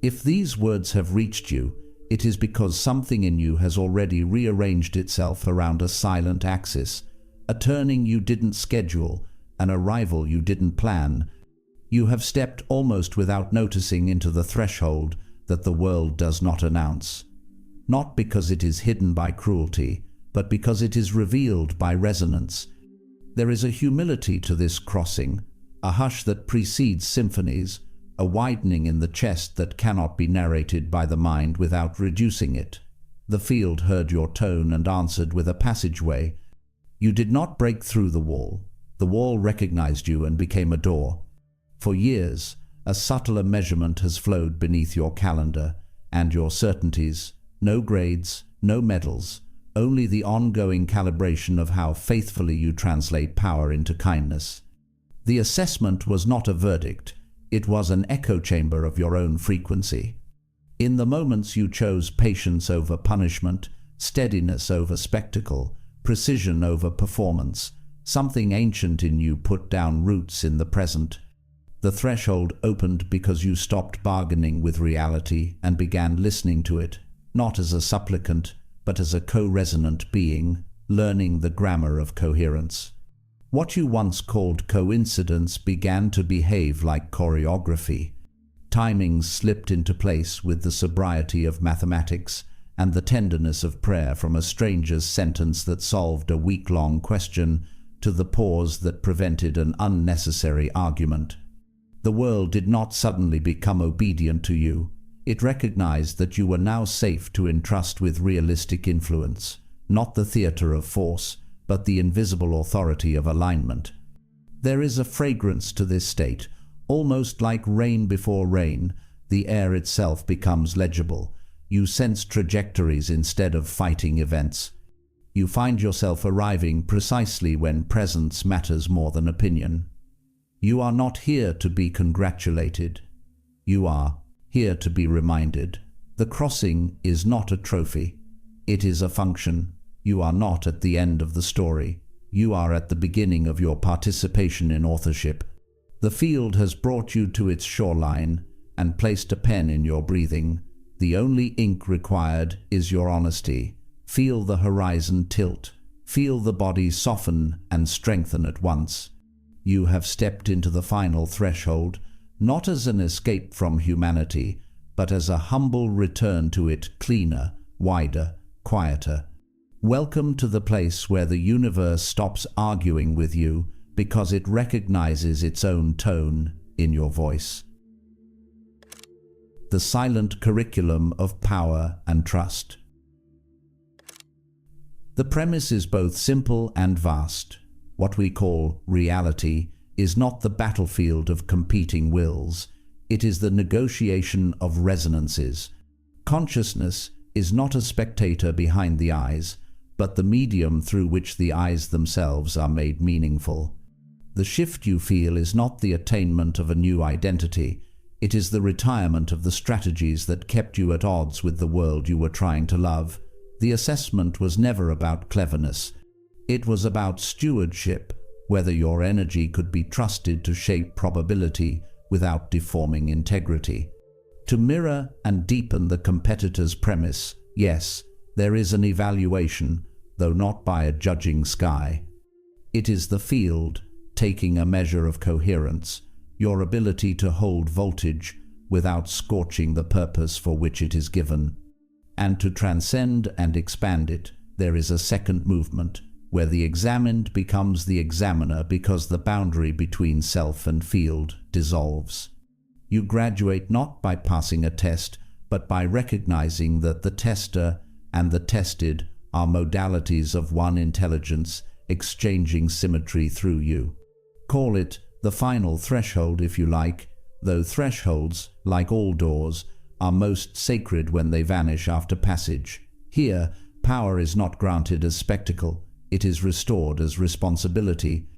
If these words have reached you, it is because something in you has already rearranged itself around a silent axis, a turning you didn't schedule, an arrival you didn't plan. You have stepped almost without noticing into the threshold that the world does not announce. Not because it is hidden by cruelty, but because it is revealed by resonance. There is a humility to this crossing, a hush that precedes symphonies, a widening in the chest that cannot be narrated by the mind without reducing it. The field heard your tone and answered with a passageway. You did not break through the wall. The wall recognized you and became a door. For years, a subtler measurement has flowed beneath your calendar and your certainties. No grades, no medals, only the ongoing calibration of how faithfully you translate power into kindness. The assessment was not a verdict. It was an echo chamber of your own frequency. In the moments you chose patience over punishment, steadiness over spectacle, precision over performance, something ancient in you put down roots in the present. The threshold opened because you stopped bargaining with reality and began listening to it, not as a supplicant, but as a co-resonant being, learning the grammar of coherence. What you once called coincidence began to behave like choreography. Timings slipped into place with the sobriety of mathematics and the tenderness of prayer, from a stranger's sentence that solved a week-long question to the pause that prevented an unnecessary argument. The world did not suddenly become obedient to you. It recognized that you were now safe to entrust with realistic influence, not the theater of force, but the invisible authority of alignment. There is a fragrance to this state, almost like rain before rain. The air itself becomes legible. You sense trajectories instead of fighting events. You find yourself arriving precisely when presence matters more than opinion. You are not here to be congratulated. You are here to be reminded. The crossing is not a trophy. It is a function. You are not at the end of the story. You are at the beginning of your participation in authorship. The field has brought you to its shoreline and placed a pen in your breathing. The only ink required is your honesty. Feel the horizon tilt. Feel the body soften and strengthen at once. You have stepped into the final threshold, not as an escape from humanity, but as a humble return to it, cleaner, wider, quieter. Welcome to the place where the universe stops arguing with you because it recognizes its own tone in your voice. The silent curriculum of power and trust. The premise is both simple and vast. What we call reality is not the battlefield of competing wills. It is the negotiation of resonances. Consciousness is not a spectator behind the eyes, but the medium through which the eyes themselves are made meaningful. The shift you feel is not the attainment of a new identity. It is the retirement of the strategies that kept you at odds with the world you were trying to love. The assessment was never about cleverness. It was about stewardship, whether your energy could be trusted to shape probability without deforming integrity. To mirror and deepen the competitor's premise, yes, there is an evaluation, though not by a judging sky. It is the field, taking a measure of coherence, your ability to hold voltage without scorching the purpose for which it is given. And to transcend and expand it, there is a second movement, where the examined becomes the examiner because the boundary between self and field dissolves. You graduate not by passing a test, but by recognizing that the tester and the tested are modalities of one intelligence exchanging symmetry through you. Call it the final threshold if you like, though thresholds, like all doors, are most sacred when they vanish after passage. Here, power is not granted as spectacle, it is restored as responsibility.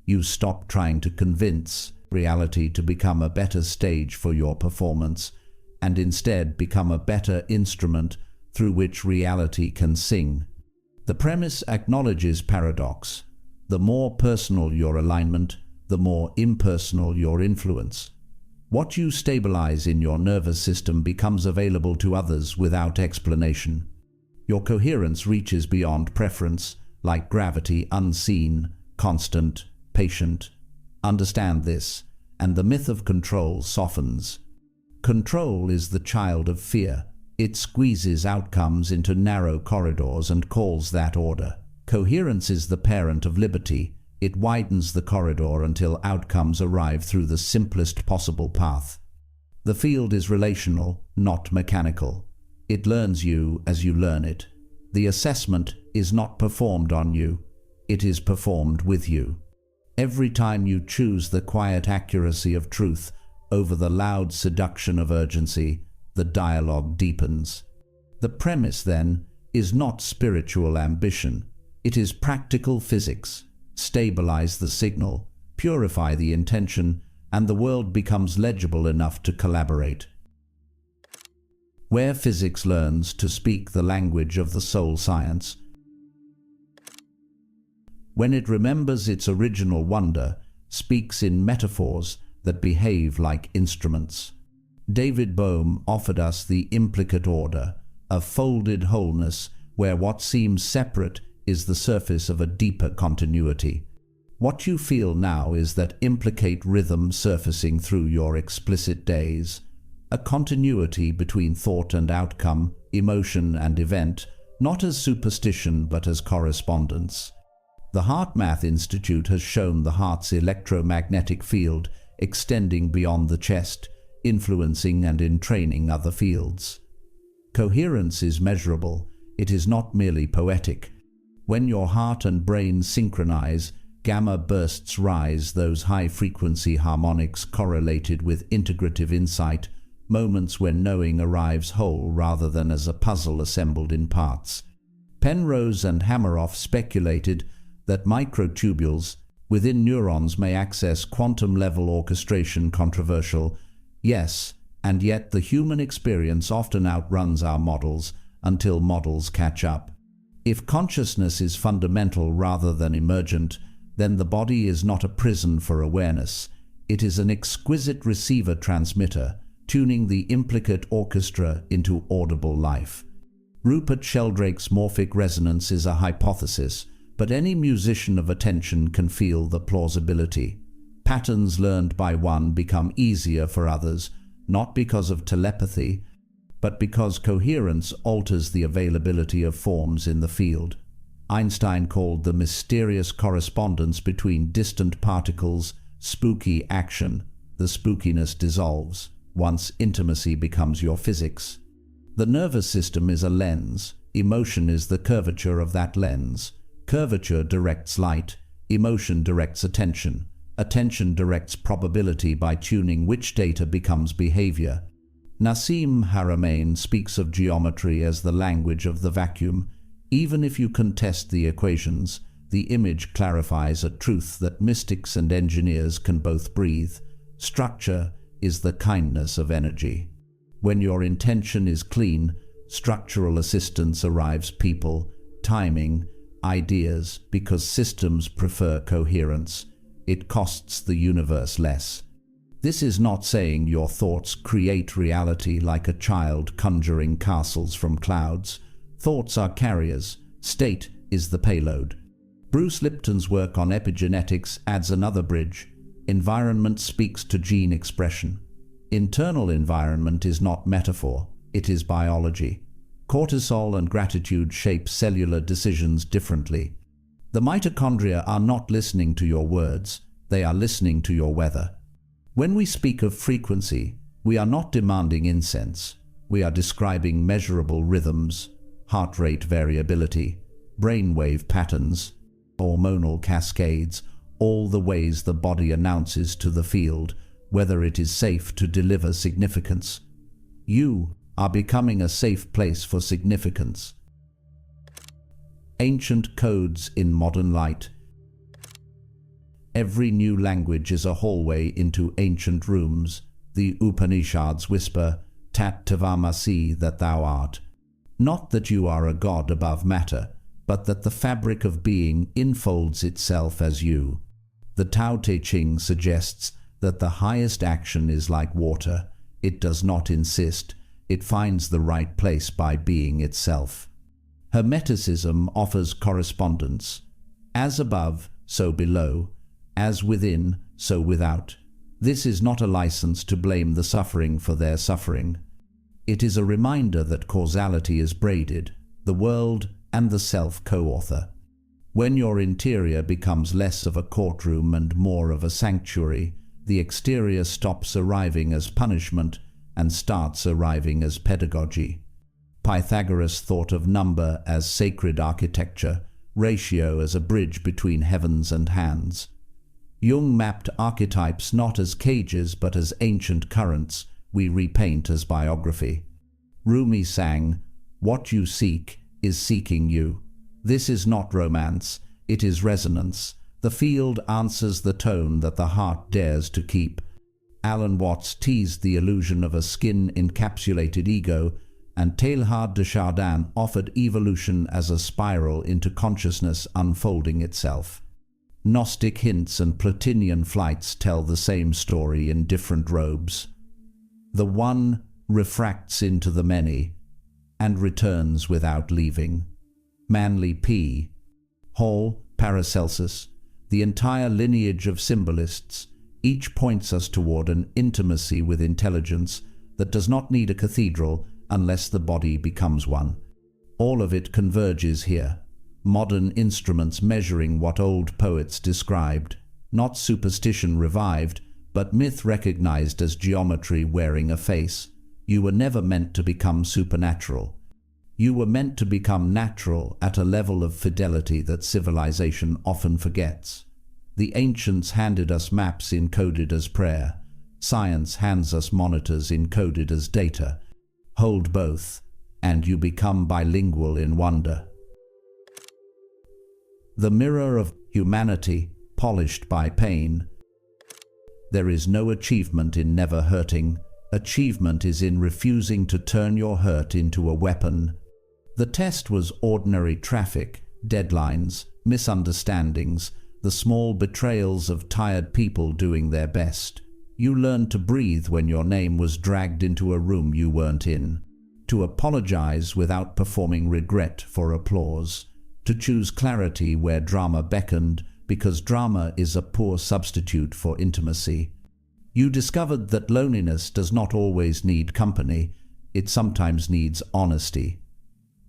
You stop trying to convince reality to become a better stage for your performance, and instead become a better instrument through which reality can sing. The premise acknowledges paradox. The more personal your alignment, the more impersonal your influence. What you stabilize in your nervous system becomes available to others without explanation. Your coherence reaches beyond preference, like gravity, unseen, constant, patient. Understand this, and the myth of control softens. Control is the child of fear. It squeezes outcomes into narrow corridors and calls that order. Coherence is the parent of liberty. It widens the corridor until outcomes arrive through the simplest possible path. The field is relational, not mechanical. It learns you as you learn it. The assessment is not performed on you. It is performed with you. Every time you choose the quiet accuracy of truth over the loud seduction of urgency, the dialogue deepens. The premise, then, is not spiritual ambition. It is practical physics. Stabilize the signal, purify the intention, and the world becomes legible enough to collaborate. Where physics learns to speak the language of the soul science. When it remembers its original wonder, speaks in metaphors that behave like instruments. David Bohm offered us the implicate order, a folded wholeness where what seems separate is the surface of a deeper continuity. What you feel now is that implicate rhythm surfacing through your explicit days, a continuity between thought and outcome, emotion and event, not as superstition but as correspondence. The HeartMath Institute has shown the heart's electromagnetic field extending beyond the chest, influencing and entraining other fields. Coherence is measurable. It is not merely poetic. When your heart and brain synchronize, gamma bursts rise, those high-frequency harmonics correlated with integrative insight, moments when knowing arrives whole rather than as a puzzle assembled in parts. Penrose and Hameroff speculated that microtubules within neurons may access quantum-level orchestration. Controversial, yes, and yet the human experience often outruns our models until models catch up. If consciousness is fundamental rather than emergent, then the body is not a prison for awareness. It is an exquisite receiver-transmitter, tuning the implicate orchestra into audible life. Rupert Sheldrake's morphic resonance is a hypothesis, but any musician of attention can feel the plausibility. Patterns learned by one become easier for others, not because of telepathy, but because coherence alters the availability of forms in the field. Einstein called the mysterious correspondence between distant particles spooky action. The spookiness dissolves once intimacy becomes your physics. The nervous system is a lens. Emotion is the curvature of that lens. Curvature directs light. Emotion directs attention. Attention directs probability by tuning which data becomes behavior. Nassim Haramein speaks of geometry as the language of the vacuum. Even if you contest the equations, the image clarifies a truth that mystics and engineers can both breathe. Structure is the kindness of energy. When your intention is clean, structural assistance arrives: people, timing, ideas, because systems prefer coherence. It costs the universe less. This is not saying your thoughts create reality like a child conjuring castles from clouds. Thoughts are carriers. State is the payload. Bruce Lipton's work on epigenetics adds another bridge. Environment speaks to gene expression. Internal environment is not metaphor, it is biology. Cortisol and gratitude shape cellular decisions differently. The mitochondria are not listening to your words, they are listening to your weather. When we speak of frequency, we are not demanding incense. We are describing measurable rhythms, heart rate variability, brainwave patterns, hormonal cascades, all the ways the body announces to the field whether it is safe to deliver significance. You are becoming a safe place for significance. Ancient codes in modern light. Every new language is a hallway into ancient rooms. The Upanishads whisper, Tat Tvamasi, that thou art. Not that you are a god above matter, but that the fabric of being infolds itself as you. The Tao Te Ching suggests that the highest action is like water. It does not insist, it finds the right place by being itself. Hermeticism offers correspondence. As above, so below. As within, so without. This is not a license to blame the suffering for their suffering. It is a reminder that causality is braided, the world and the self co-author. When your interior becomes less of a courtroom and more of a sanctuary, the exterior stops arriving as punishment and starts arriving as pedagogy. Pythagoras thought of number as sacred architecture, ratio as a bridge between heavens and hands. Jung mapped archetypes not as cages but as ancient currents we repaint as biography. Rumi sang, "What you seek is seeking you." This is not romance, it is resonance. The field answers the tone that the heart dares to keep. Alan Watts teased the illusion of a skin-encapsulated ego, and Teilhard de Chardin offered evolution as a spiral into consciousness unfolding itself. Gnostic hints and Platinian flights tell the same story in different robes. The one refracts into the many and returns without leaving. Manly P. Hall, Paracelsus, the entire lineage of symbolists, each points us toward an intimacy with intelligence that does not need a cathedral unless the body becomes one. All of it converges here. Modern instruments measuring what old poets described, not superstition revived, but myth recognized as geometry wearing a face. You were never meant to become supernatural. You were meant to become natural at a level of fidelity that civilization often forgets. The ancients handed us maps encoded as prayer. Science hands us monitors encoded as data. Hold both, and you become bilingual in wonder. The mirror of humanity, polished by pain. There is no achievement in never hurting. Achievement is in refusing to turn your hurt into a weapon. The test was ordinary traffic, deadlines, misunderstandings, the small betrayals of tired people doing their best. You learned to breathe when your name was dragged into a room you weren't in, to apologize without performing regret for applause, to choose clarity where drama beckoned, because drama is a poor substitute for intimacy. You discovered that loneliness does not always need company, it sometimes needs honesty.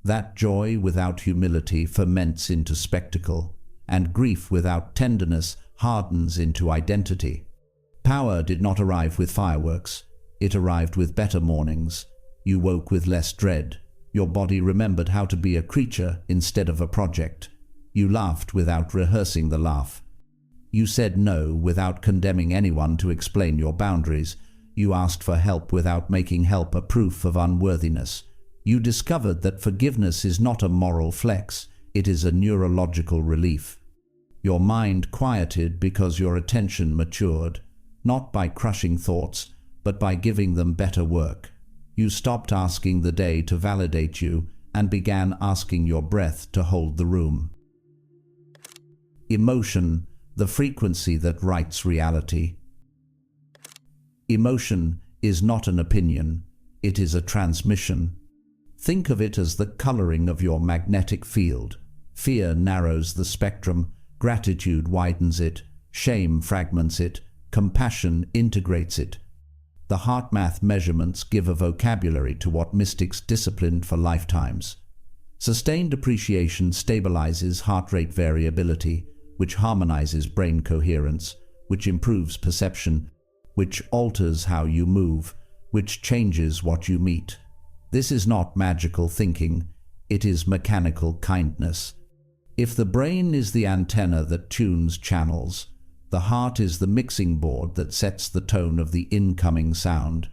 That joy without humility ferments into spectacle, and grief without tenderness hardens into identity. Power did not arrive with fireworks, it arrived with better mornings. You woke with less dread. Your body remembered how to be a creature instead of a project. You laughed without rehearsing the laugh. You said no without condemning anyone to explain your boundaries. You asked for help without making help a proof of unworthiness. You discovered that forgiveness is not a moral flex, it is a neurological relief. Your mind quieted because your attention matured, not by crushing thoughts, but by giving them better work. You stopped asking the day to validate you and began asking your breath to hold the room. Emotion, the frequency that writes reality. Emotion is not an opinion, it is a transmission. Think of it as the coloring of your magnetic field. Fear narrows the spectrum, gratitude widens it, shame fragments it, compassion integrates it. The heart math measurements give a vocabulary to what mystics disciplined for lifetimes. Sustained appreciation stabilizes heart rate variability, which harmonizes brain coherence, which improves perception, which alters how you move, which changes what you meet. This is not magical thinking, it is mechanical kindness. If the brain is the antenna that tunes channels, the heart is the mixing board that sets the tone of the incoming sound.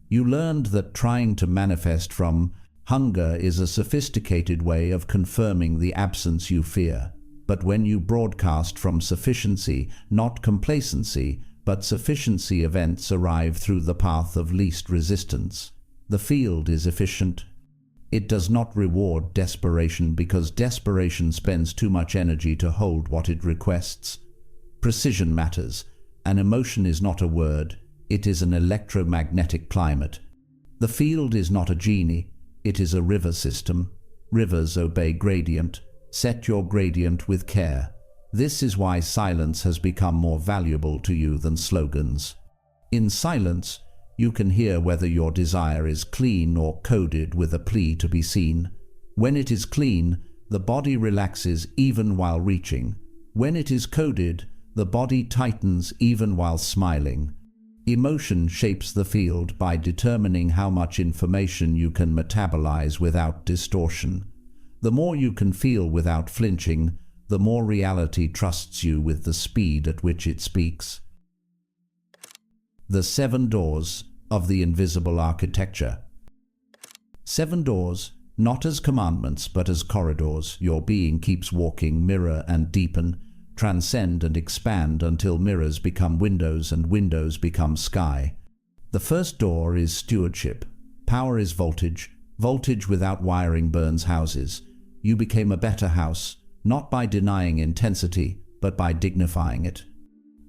You learned that trying to manifest from hunger is a sophisticated way of confirming the absence you fear. But when you broadcast from sufficiency, not complacency, but sufficiency, events arrive through the path of least resistance. The field is efficient. It does not reward desperation because desperation spends too much energy to hold what it requests. Precision matters. An emotion is not a word, it is an electromagnetic climate. The field is not a genie, it is a river system. Rivers obey gradient. Set your gradient with care. This is why silence has become more valuable to you than slogans. In silence, you can hear whether your desire is clean or coded with a plea to be seen. When it is clean, the body relaxes even while reaching. When it is coded, the body tightens even while smiling. Emotion shapes the field by determining how much information you can metabolize without distortion. The more you can feel without flinching, the more reality trusts you with the speed at which it speaks. The 7 doors of the invisible architecture. 7 doors, not as commandments but as corridors. Your being keeps walking, mirror and deepen, transcend and expand until mirrors become windows and windows become sky. The first door is stewardship. Power is voltage. Voltage without wiring burns houses. You became a better house, not by denying intensity, but by dignifying it.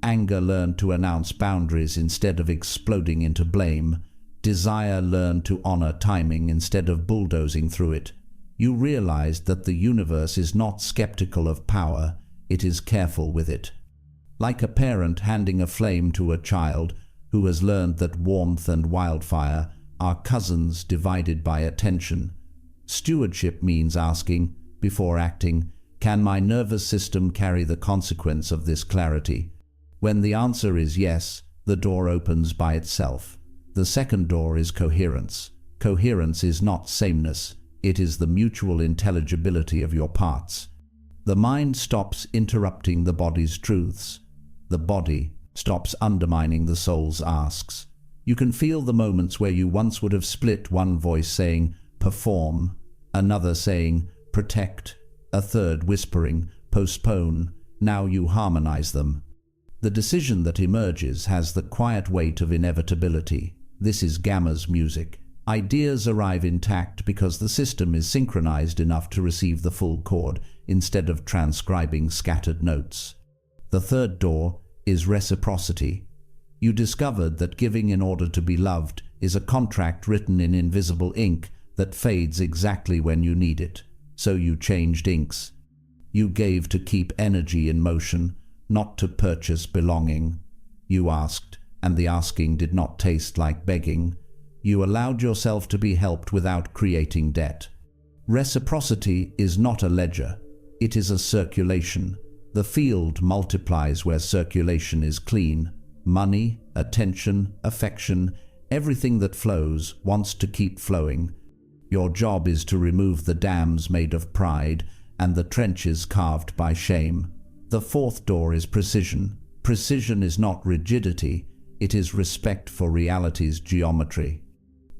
Anger learned to announce boundaries instead of exploding into blame. Desire learned to honor timing instead of bulldozing through it. You realized that the universe is not skeptical of power, it is careful with it. Like a parent handing a flame to a child who has learned that warmth and wildfire are cousins divided by attention. Stewardship means asking, before acting, can my nervous system carry the consequence of this clarity? When the answer is yes, the door opens by itself. The second door is coherence. Coherence is not sameness, it is the mutual intelligibility of your parts. The mind stops interrupting the body's truths. The body stops undermining the soul's asks. You can feel the moments where you once would have split, one voice saying, perform, another saying, protect, a third whispering, postpone. Now you harmonize them. The decision that emerges has the quiet weight of inevitability. This is Gamma's music. Ideas arrive intact because the system is synchronized enough to receive the full chord instead of transcribing scattered notes. The third door is reciprocity. You discovered that giving in order to be loved is a contract written in invisible ink that fades exactly when you need it. So you changed inks. You gave to keep energy in motion, not to purchase belonging. You asked, and the asking did not taste like begging. You allowed yourself to be helped without creating debt. Reciprocity is not a ledger, it is a circulation. The field multiplies where circulation is clean. Money, attention, affection, everything that flows wants to keep flowing. Your job is to remove the dams made of pride and the trenches carved by shame. The fourth door is precision. Precision is not rigidity, it is respect for reality's geometry.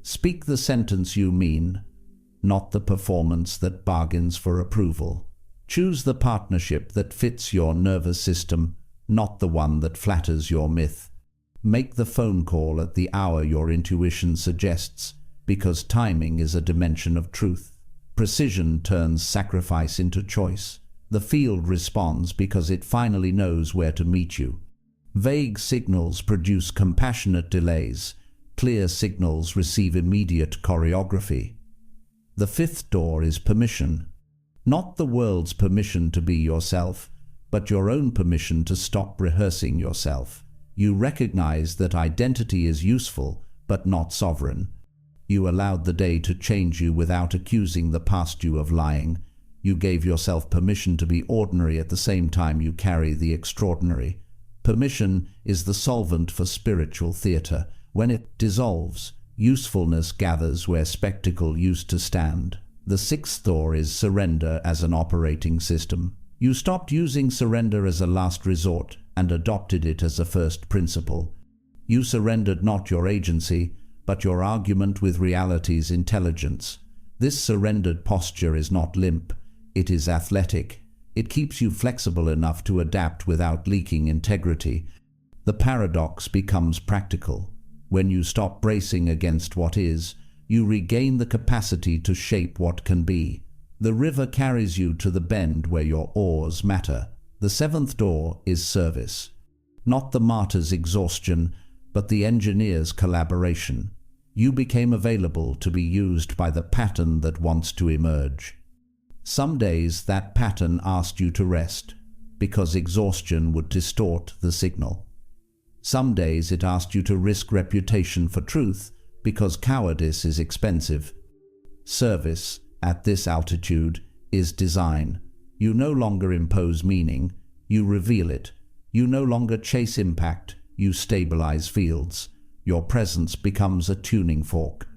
Speak the sentence you mean, not the performance that bargains for approval. Choose the partnership that fits your nervous system, not the one that flatters your myth. Make the phone call at the hour your intuition suggests, because timing is a dimension of truth. Precision turns sacrifice into choice. The field responds because it finally knows where to meet you. Vague signals produce compassionate delays. Clear signals receive immediate choreography. The fifth door is permission. Not the world's permission to be yourself, but your own permission to stop rehearsing yourself. You recognize that identity is useful, but not sovereign. You allowed the day to change you without accusing the past you of lying. You gave yourself permission to be ordinary at the same time you carry the extraordinary. Permission is the solvent for spiritual theater. When it dissolves, usefulness gathers where spectacle used to stand. The sixth door is surrender as an operating system. You stopped using surrender as a last resort and adopted it as a first principle. You surrendered not your agency, but your argument with reality's intelligence. This surrendered posture is not limp, it is athletic. It keeps you flexible enough to adapt without leaking integrity. The paradox becomes practical. When you stop bracing against what is, you regain the capacity to shape what can be. The river carries you to the bend where your oars matter. The seventh door is service. Not the martyr's exhaustion, but the engineer's collaboration. You became available to be used by the pattern that wants to emerge. Some days that pattern asked you to rest, because exhaustion would distort the signal. Some days it asked you to risk reputation for truth, because cowardice is expensive. Service, at this altitude, is design. You no longer impose meaning, you reveal it. You no longer chase impact, you stabilize fields. Your presence becomes a tuning fork.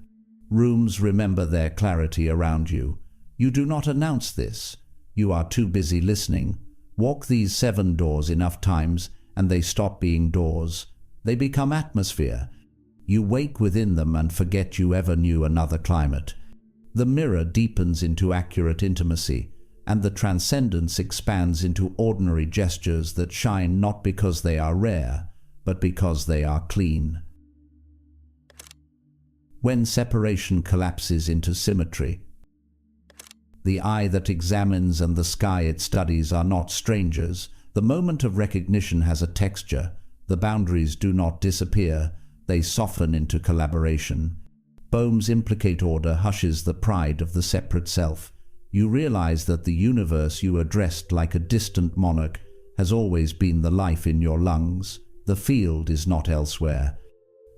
Rooms remember their clarity around you. You do not announce this. You are too busy listening. Walk these 7 doors enough times and they stop being doors. They become atmosphere. You wake within them and forget you ever knew another climate. The mirror deepens into accurate intimacy, and the transcendence expands into ordinary gestures that shine not because they are rare, but because they are clean. When separation collapses into symmetry, the eye that examines and the sky it studies are not strangers. The moment of recognition has a texture. The boundaries do not disappear, they soften into collaboration. Bohm's implicate order hushes the pride of the separate self. You realize that the universe you addressed like a distant monarch has always been the life in your lungs. The field is not elsewhere.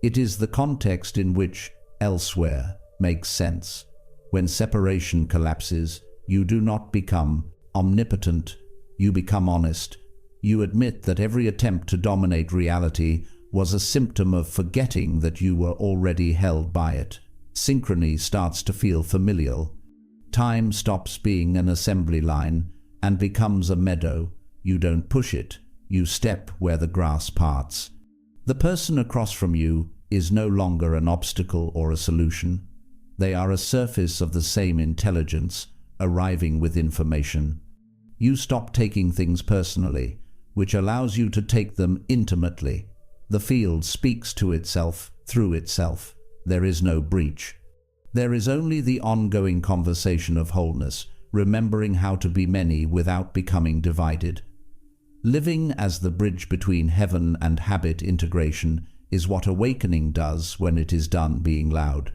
It is the context in which elsewhere makes sense. When separation collapses, you do not become omnipotent, you become honest. You admit that every attempt to dominate reality was a symptom of forgetting that you were already held by it. Synchrony starts to feel familial. Time stops being an assembly line and becomes a meadow. You don't push it, you step where the grass parts. The person across from you is no longer an obstacle or a solution. They are a surface of the same intelligence, arriving with information. You stop taking things personally, which allows you to take them intimately. The field speaks to itself through itself. There is no breach. There is only the ongoing conversation of wholeness, remembering how to be many without becoming divided. Living as the bridge between heaven and habit integration is what awakening does when it is done being loud.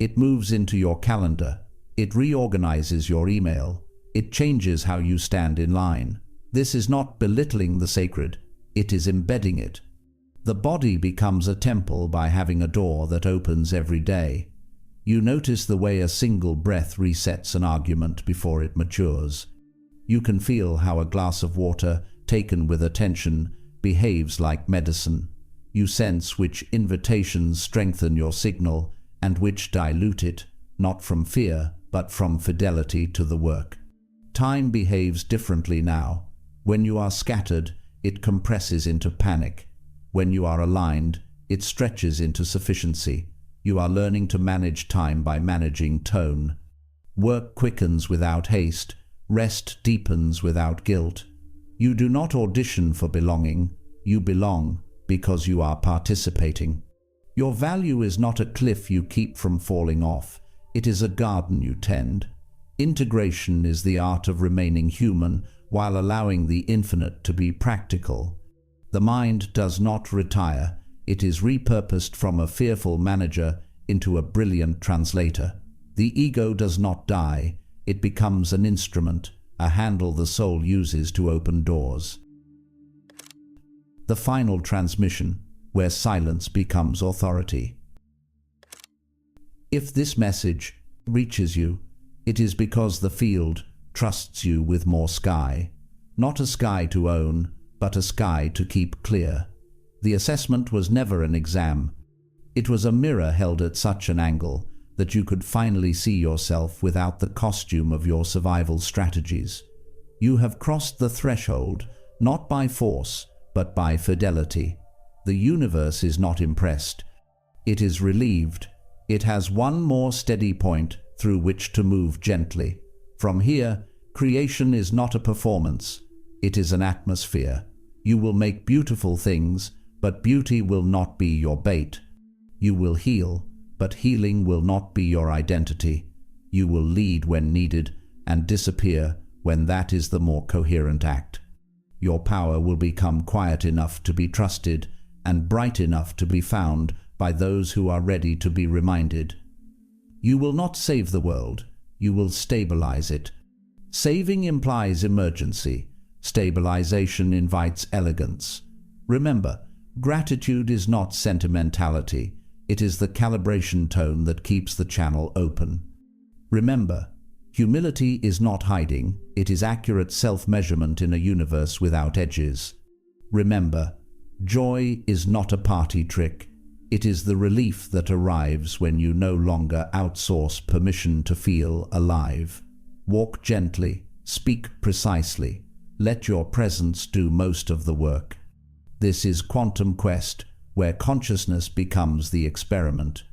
It moves into your calendar. It reorganizes your email. It changes how you stand in line. This is not belittling the sacred. It is embedding it. The body becomes a temple by having a door that opens every day. You notice the way a single breath resets an argument before it matures. You can feel how a glass of water, taken with attention, behaves like medicine. You sense which invitations strengthen your signal and which dilute it, not from fear, but from fidelity to the work. Time behaves differently now. When you are scattered, it compresses into panic. When you are aligned, it stretches into sufficiency. You are learning to manage time by managing tone. Work quickens without haste. Rest deepens without guilt. You do not audition for belonging. You belong because you are participating. Your value is not a cliff you keep from falling off. It is a garden you tend. Integration is the art of remaining human while allowing the infinite to be practical. The mind does not retire. It is repurposed from a fearful manager into a brilliant translator. The ego does not die. It becomes an instrument, a handle the soul uses to open doors. The final transmission, where silence becomes authority. If this message reaches you, it is because the field trusts you with more sky. Not a sky to own, but a sky to keep clear. The assessment was never an exam. It was a mirror held at such an angle that you could finally see yourself without the costume of your survival strategies. You have crossed the threshold, not by force, but by fidelity. The universe is not impressed. It is relieved. It has one more steady point through which to move gently. From here, creation is not a performance. It is an atmosphere. You will make beautiful things, but beauty will not be your bait. You will heal, but healing will not be your identity. You will lead when needed and disappear when that is the more coherent act. your power will become quiet enough to be trusted and bright enough to be found by those who are ready to be reminded. You will not save the world, you will stabilize it. Saving implies emergency. Stabilization invites elegance. Remember, gratitude is not sentimentality. It is the calibration tone that keeps the channel open. Remember, humility is not hiding. It is accurate self-measurement in a universe without edges. Remember, joy is not a party trick. It is the relief that arrives when you no longer outsource permission to feel alive. Walk gently, speak precisely. Let your presence do most of the work. This is Quantum Quest, where consciousness becomes the experiment.